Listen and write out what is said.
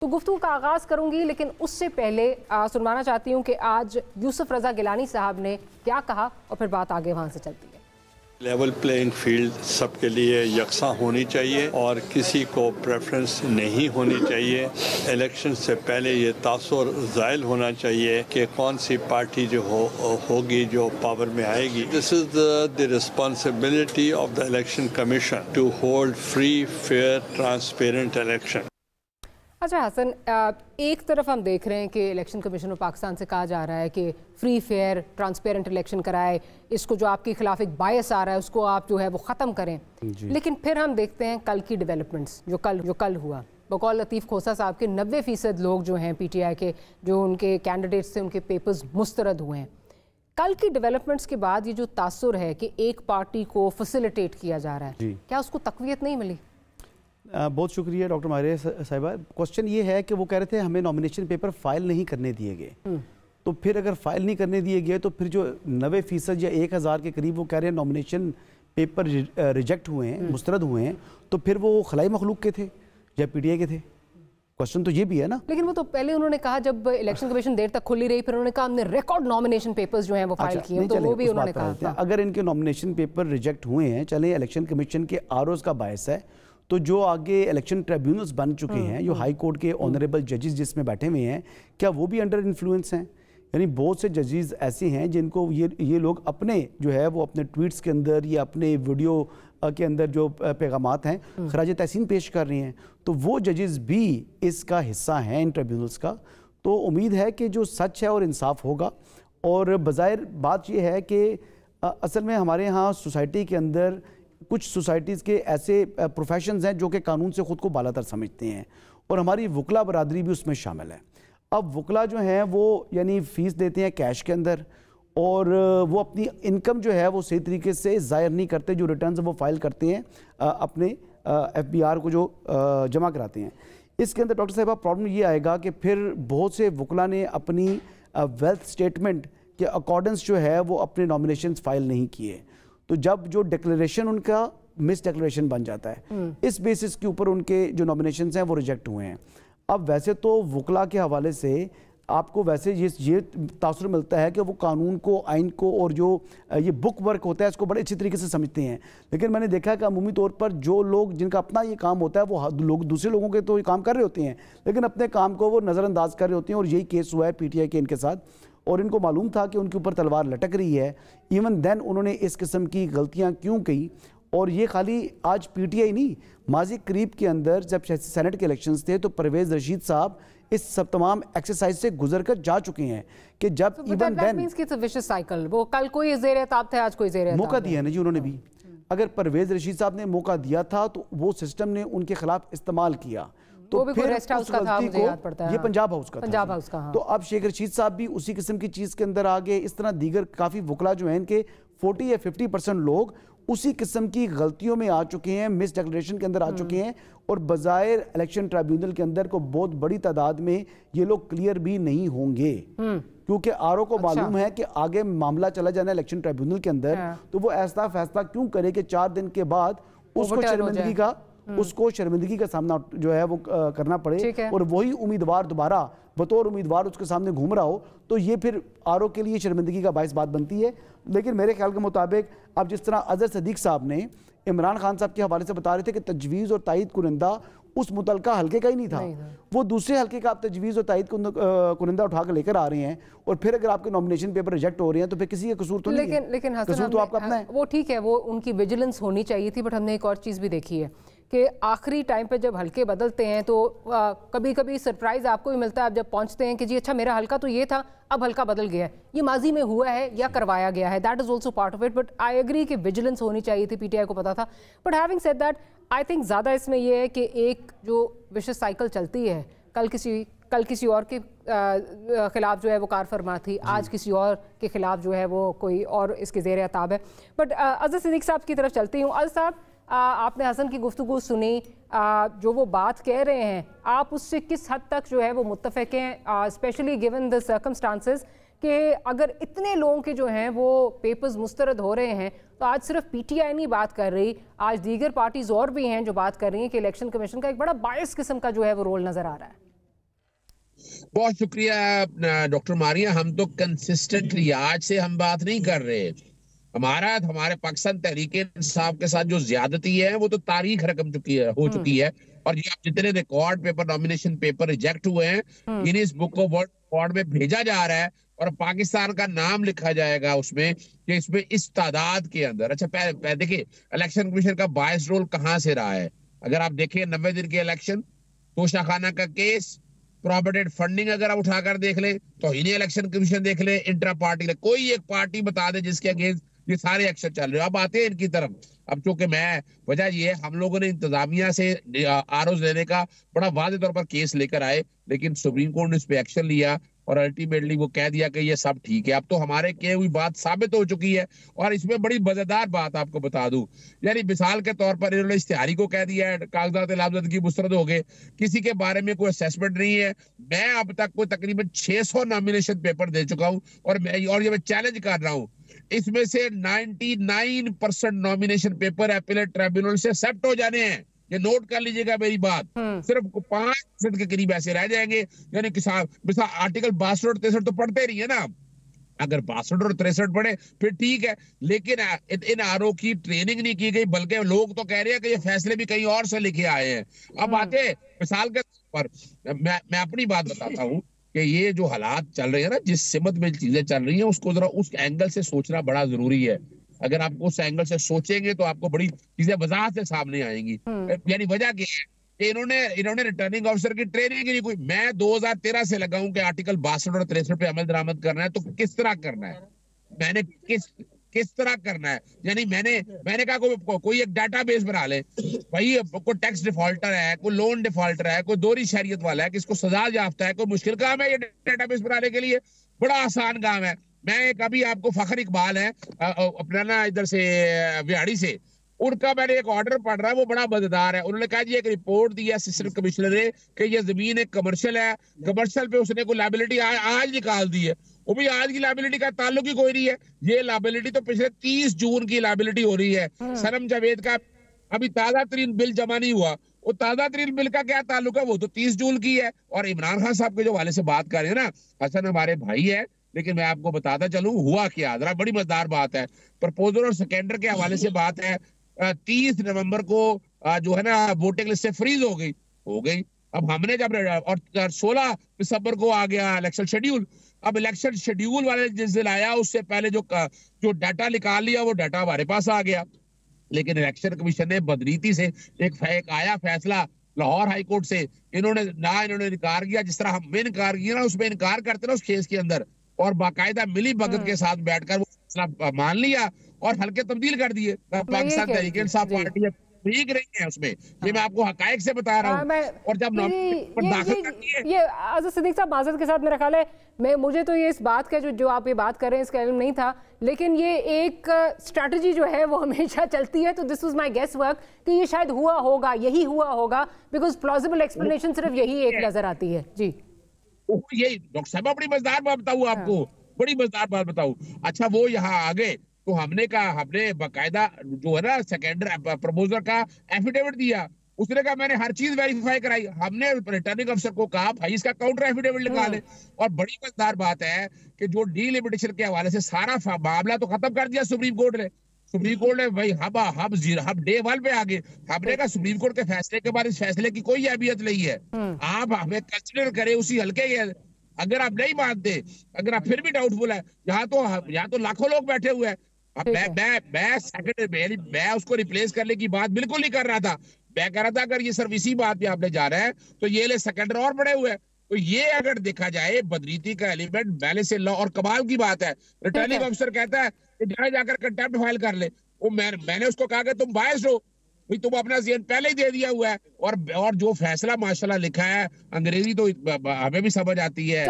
तो गुफ्तगू का आगाज़ करूंगी, लेकिन उससे पहले सुनवाना चाहती हूँ कि आज यूसुफ रज़ा गिलानी साहब ने क्या कहा और फिर बात आगे वहाँ से चलती है। लेवल प्लेइंग फील्ड सबके लिए यकसा होनी चाहिए और किसी को प्रेफरेंस नहीं होनी चाहिए। इलेक्शन से पहले ये तासुर ज़ायल होना चाहिए कि कौन सी पार्टी जो होगी जो पावर में आएगी। This is the responsibility of the election commission to hold free, fair, transparent election. अच्छा हसन, एक तरफ हम देख रहे हैं कि इलेक्शन कमीशन ऑफ पाकिस्तान से कहा जा रहा है कि फ्री फेयर ट्रांसपेरेंट इलेक्शन कराए, इसको जो आपके खिलाफ एक बायस आ रहा है उसको आप जो है वो ख़त्म करें। लेकिन फिर हम देखते हैं कल की डेवलपमेंट्स जो कल हुआ। बकौल लतीफ़ खोसा साहब के 90% लोग जो हैं PTI के जो उनके कैंडिडेट्स थे उनके पेपर्स मुस्तरद हुए हैं। कल की डेवलपमेंट्स के बाद ये जो तासुर है कि एक पार्टी को फैसिलिटेट किया जा रहा है, क्या उसको तक़वियत नहीं मिली? बहुत शुक्रिया डॉक्टर मारिया साहिबा। क्वेश्चन ये है कि वो कह रहे थे हमें नॉमिनेशन पेपर फाइल नहीं करने दिए गए, तो फिर अगर फाइल नहीं करने दिए गए तो फिर जो 90% या 1000 के करीब वो कह रहे हैं नॉमिनेशन पेपर रिजेक्ट हुए हैं, मुस्तरद हुए हैं, तो फिर वो खलाई मखलूक के थे या PTI के थे? क्वेश्चन तो ये भी है ना। लेकिन वो तो पहले उन्होंने कहा जब इलेक्शन कमीशन देर तक खुली रही, फिर उन्होंने कहा हमने रिकॉर्ड नॉमिनेशन पेपर्स जो हैं वो फाइल किए, तो वो भी उन्होंने कहा। अगर इनके नॉमिनेशन पेपर रिजेक्ट हुए हैं, चले इलेक्शन कमीशन के ROs का बायस है, तो जो आगे इलेक्शन ट्रिब्यूनल्स बन चुके हैं, जो हाई कोर्ट के ऑनरेबल जजेस जिसमें बैठे हुए हैं, क्या वो भी अंडर इन्फ्लुएंस हैं? यानी बहुत से जजेस ऐसे हैं जिनको ये लोग अपने जो है वो अपने ट्वीट्स के अंदर या अपने वीडियो के अंदर जो पैगामात हैं खराज तहसीन पेश कर रहे हैं, तो वो जजेस भी इसका हिस्सा हैं इन ट्रिब्यूनल्स का। तो उम्मीद है कि जो सच है और इंसाफ होगा। और बज़ाहिर बात ये है कि असल में हमारे यहाँ सोसाइटी के अंदर कुछ सोसाइटीज़ के ऐसे प्रोफेशंस हैं जो कि कानून से ख़ुद को बालातर समझते हैं, और हमारी वकला बरादरी भी उसमें शामिल है। अब वकला जो हैं वो यानी फ़ीस देते हैं कैश के अंदर, और वो अपनी इनकम जो है वो सही तरीके से ज़ाहिर नहीं करते, जो रिटर्न्स वो फाइल करते हैं अपने FBR को जो जमा कराते हैं। इसके अंदर डॉक्टर साहिबा प्रॉब्लम ये आएगा कि फिर बहुत से वकला ने अपनी वेल्थ स्टेटमेंट के अकॉर्डेंस जो है वो अपने नॉमिनेशंस फाइल नहीं किए, तो जब जो डिक्लेरेशन उनका मिस डिक्लेरेशन बन जाता है, इस बेसिस के ऊपर उनके जो नॉमिनेशंस हैं वो रिजेक्ट हुए हैं। अब वैसे तो वकला के हवाले से आपको वैसे ये तासुर मिलता है कि वो कानून को, आइन को और जो ये बुक वर्क होता है इसको बड़े अच्छी तरीके से समझते हैं, लेकिन मैंने देखा कि अमूमी तौर पर जो लोग जिनका अपना ये काम होता है वो लोग दूसरे लोगों के तो ये काम कर रहे होते हैं, लेकिन अपने काम को वो नज़रअंदाज कर रहे होते हैं। और यही केस हुआ है PTI के इनके साथ, और इनको मालूम था कि उनके ऊपर तलवार लटक रही है। इवन देन उन्होंने इस किस्म की गलतियां क्यों की? और ये खाली आज PTI नहीं, माजी करीब के अंदर जब सेनेट के इलेक्शंस थे तो परवेज़ रशीद साहब इस सब तमाम एक्सरसाइज से गुजर कर जा चुके हैं कि जब इवन देन साइकिल वो कल कोई ज़ेर-ए-ताब थे, आज कोई ज़ेर-ए-ताब मौका दिया ना जी उन्होंने भी। अगर परवेज़ रशीद साहब ने मौका दिया था तो वो सिस्टम ने उनके खिलाफ इस्तेमाल किया, तो फिर रेस्ट हाउस का था, मुझे याद पड़ता है, ये पंजाब हाउस का था। हाँ। तो अब शेख रशीद साहब भी उसी किस्म की चीज़ के अंदर आ गए। इस तरह दीगर काफ़ी वकला जो हैं इनके 40 या 50% लोग उसी किस्म की गलतियों में आ चुके हैं, मिस डिक्लेरेशन के अंदर आ चुके हैं, और बज़ाहिर इलेक्शन ट्रिब्यूनल के अंदर को बहुत बड़ी तादाद में ये लोग क्लियर भी नहीं होंगे, क्योंकि RO को मालूम है कि आगे मामला चला जाना इलेक्शन ट्रिब्यूनल के अंदर, तो वो ऐसा फैसला क्यों करे कि 4 दिन के बाद उसको शर्मिंदगी का सामना जो है वो करना पड़े, और वही उम्मीदवार दोबारा बतौर उम्मीदवार उसके सामने घूम रहा हो, तो ये फिर RO के लिए शर्मिंदगी का बायस बात बनती है। लेकिन मेरे ख्याल के मुताबिक अब जिस तरह अजहर सदीक साहब ने इमरान खान साहब के हवाले से बता रहे थे कि तजवीज़ और तायद कुनिंदा उस मुतलका हल्के का ही नहीं था, वो दूसरे हल्के का आप तजवीज़ और तायद कुनिंदा उठा कर लेकर आ रहे हैं, और फिर अगर आपके नॉमिनेशन पेपर रिजेक्ट हो रहे हैं तो फिर किसी का कसूर तो नहीं है। लेकिन कसूर तो आपका अपना है। वो ठीक है, वो उनकी विजिलेंस होनी चाहिए थी, बट हमने एक और चीज़ भी देखी है कि आखिरी टाइम पे जब हल्के बदलते हैं तो कभी कभी सरप्राइज आपको भी मिलता है। आप जब पहुंचते हैं कि जी अच्छा मेरा हल्का तो ये था, अब हल्का बदल गया है, ये माजी में हुआ है या करवाया गया है, that is also part of it. But I agree कि विजिलेंस होनी चाहिए थी, PTI को पता था। But having said that, I think ज़्यादा इसमें यह है कि एक जो विशेष साइकिल चलती है, कल किसी और के खिलाफ जो है वो कार फरमा थी, आज किसी और के खिलाफ जो है वो कोई और इसके ज़ेर अताब है। बट अज़हर सिद्दीक साहब की तरफ चलती हूँ। अज़हर साहब, आपने हसन की गुफ्तगू सुनी, जो वो बात कह रहे हैं आप उससे किस हद तक जो है वो मुत्तफ़िक़ हैं, स्पेशली गिवन द सर्कमस्टांसेस कि अगर इतने लोगों के जो हैं वो पेपर्स मुस्तरद हो रहे हैं, तो आज सिर्फ PTI नहीं बात कर रही, आज दीगर पार्टीज़ और भी हैं जो बात कर रही हैं कि इलेक्शन कमीशन का एक बड़ा बायस किस्म का जो है वो रोल नज़र आ रहा है। بہت شکریہ ڈاکٹر ماریہ. ہم تو کنسسٹنٹلی آج سے ہم بات نہیں کر رہے. ہمارے پاکستان تحریک انصاف کے ساتھ جو زیادتی ہے وہ تو تاریخ رقم ہو چکی ہے. اور یہ جتنے record paper nomination paper reject ہوئے ہیں Guinness book of world record میں بھیجا جا رہا ہے اور پاکستان کا نام لکھا جائے گا اس میں کہ اس میں اس تعداد کے اندر. اچھا دیکھیں الیکشن کمیشن کا بائس رول کہاں سے رہا ہے. اگر آپ دیکھیں 90 دن کے الیکشن, توشہ خانہ کا کیس, پروپرٹیڈ فنڈنگ اگر آپ اٹھا کر دیکھ لیں, توہین الیکشن کمیشن دیکھ لیں, انٹرا پارٹی لیں, کوئی ایک پارٹی بتا دے جس کے اگینسٹ یہ سارے ایکشن چل رہے ہیں. اب آتے ہیں ان کی طرف. اب چونکہ وجہ یہ ہے ہم لوگوں نے انتظامیہ سے آروز لینے کا بڑا واضح طور پر کیس لے کر آئے, لیکن سپریم کورٹ نے اس پہ ایکشن لیا اور الٹیمیٹلی وہ کہہ دیا کہ یہ سب ٹھیک ہے. اب تو ہمارے کہ ہوئی بات ثابت ہو چکی ہے. اور اس میں بڑی مزیدار بات آپ کو بتا دوں, یعنی مثال کے طور پر انہوں نے اشتہاری کو کہہ دیا ہے کاغذات نامزدگی مسترد ہو گئے, کسی کے بارے میں کوئی اسیسمنٹ نہیں ہے. میں اب تک کوئی تقریباً 600 نامینیشن پیپر دے چکا ہوں اور یہ میں چیلنج کر رہا ہوں, اس میں سے 99% نامینیشن پیپر اپیلیٹ ٹریبیونل سے ایکسپٹ ہو جانے ہیں. یہ نوٹ کر لیجئے گا میری بات. صرف 5% کے قریب ایسے رہ جائیں گے. یعنی مثلا آرٹیکل 62 اور 63 تو پڑھتے نہیں ہے نا. اگر 62 اور 63 پڑھے پھر ٹھیک ہے, لیکن ان آرو کی ٹریننگ نہیں کی گئی, بلکہ لوگ تو کہہ رہے ہیں کہ یہ فیصلے بھی کہیں اور سے لکھے آئے ہیں. اب آتے مثال کے طور پر میں اپنی بات بتاتا ہوں کہ یہ جو حالات چل رہے ہیں نا, جس سمت میں چیزیں چل رہی ہیں اس کو ذرا اس اینگل سے سوچنا بڑا ضروری ہے. اگر آپ اس اینگل سے سوچیں گے تو آپ کو بڑی چیزیں وضاحت سے سامنے آئیں گی. یعنی وجہ کیا ہے کہ انہوں نے ریٹرننگ آفیسر کی ٹریننگ نہیں کوئی. میں 2013 سے لگا ہوں کہ آرٹیکل 62 اور 63 پہ عمل درآمد کرنا ہے, تو کس طرح کرنا ہے, میں نے کس طرح کرنا ہے. یعنی میں نے کہا کوئی ایک ڈیٹا بیس بنا لے بھائی, کوئی ٹیکس ڈیفالٹر ہے, کوئی لون ڈیفالٹر ہے, کوئی دوہری شہریت والا ہے, کس کو سزا یافتہ ہے. کوئی مشکل کام ہے یہ ڈیٹا بیس بنانے کے لیے؟ بڑا آسان کام ہے. میں کبھی آپ کو فخر اقبال ہے اپنا نا ادھر سے ویاڑی سے, ان کا میں نے ایک آرڈر پڑھ رہا ہے وہ بڑا مزیدار ہے. انہوں نے کہا جی ایک رپورٹ دی ہے اسسٹنٹ کمشنر نے کہ یہ زمین ایک کمرشل ہے, کمرشل پہ اس نے کوئی لائبلٹی آج نکال دی ہے. وہ بھی آج کی لائبلٹی کا تعلق ہی کوئی نہیں ہے. یہ لائبلٹی تو پچھلے 30 جون کی لائبلٹی ہو رہی ہے. سنم جاوید کا ابھی تازہ ترین بل جمع نہیں ہوا, وہ تازہ ترین بل کا کیا تعلق ہے, وہ تو 30 جون کی ہے. اور عمران خان صاحب کے جو والے سے بات کر رہے ہیں نا, حسن ہمارے بھائی ہے, لیکن میں آپ کو بتاتا چلوں ہوا کیا, ذرا بڑی مزیدار بات ہے. پرپوزل اور سیکنڈر کے حوالے سے بات ہے. 30 نومبر کو جو ہے نا ووٹنگ لسٹ سے فریز ہو گئی. اب ہم نے جب اور 16 دسمبر کو آ گیا الیکشن شیڈیول. اب الیکشن شیڈیول والے جس دن آیا اس سے پہلے جو ڈیٹا نکال لیا وہ ڈیٹا ہمارے پاس آ گیا. لیکن الیکشن کمیشن نے بدنیتی سے ایک آیا فیصلہ لاہور ہائی کورٹ سے, انہوں نے انکار کیا جس طرح ہم نے انکار کیا نا, اس میں انکار کرتے نا اس کیس کے اندر, اور باقاعدہ ملی بھگت کے ساتھ بیٹھ کر وہ فیصلہ مان لیا اور حلقے تبدیل کر دیے. پاکستان تحریک انصاف پارٹی ٹھیک رہی ہے اس میں, یہ میں آپ کو حقائق سے بتا رہا ہوں. اور جب داخل کرتی ہے یہ آزاد صدیق صاحب معذرت کے ساتھ میرا خیال ہے مجھے تو یہ اس بات کا جو آپ یہ بات کر رہے ہیں اس کا علم نہیں تھا, لیکن یہ ایک اسٹریٹجی جو ہے وہ ہمیشہ چلتی ہے. تو this was my guess work کہ یہ شاید ہوا ہوگا, یہی ہوا ہوگا, بیکاز پلازیبل ایکسپلینیشن صرف یہی ایک نظر آتی ہے. جی یہی ڈاکٹر صاحب بڑی مزیدار بات بتاؤں آپ کو, بڑی مزیدار بات بتاؤں. اچھا وہ یہاں آگے تو ہم نے باقاعدہ جو ہے نا سیکنڈر پروپوزر کا ایفیڈیوٹ دیا. اس نے کہا میں نے ہر چیز ویریفائی کرائی. ہم نے ریٹرننگ افسر کو کہا بھائی اس کا کاؤنٹر ایفیڈیوٹ نکالے. اور بڑی مزیدار بات ہے کہ جو ڈی لمیٹیشن کے حوالے سے سارا معاملہ تو ختم کر دیا سپریم کورٹ نے. سپریم کورٹ نے بھائی ہم ڈے 1 پہ آگے ہم نے کہا سپریم کورٹ کے فیصلے کے بعد اس فیصلے کی کوئی اہمیت نہیں ہے, آپ ہمیں کنسیڈر کریں اسی حلقے کے. اگر آپ نہیں مانتے, اگر آپ پھر بھی ڈاؤٹ فل ہے, یہاں تو لاکھوں لوگ بیٹھے ہوئے ہیں. میں اس کو ریپلیس کرنے کی بات بالکل نہیں کر رہا تھا. میں کہہ رہا تھا اگر یہ صرف اسی بات پہ آپ نے جا رہا ہے تو یہ لے سیکنڈر اور بڑے ہوئے. تو یہ اگر دیکھا جائے بدنیتی کا ایلیمنٹ پہلے سے لا, اور کمال کی بات ہے ریٹرننگ آفیسر کہتا ہے کہ جا کر کنٹیمپٹ فائل کر لے. وہ میں نے اس کو کہا کہ تم باعث ہو, تم اپنا ذہن پہلے ہی دے دیا ہوا ہے. اور جو فیصلہ ماشاءاللہ لکھا ہے انگریزی تو ہمیں بھی سمجھ آتی ہے.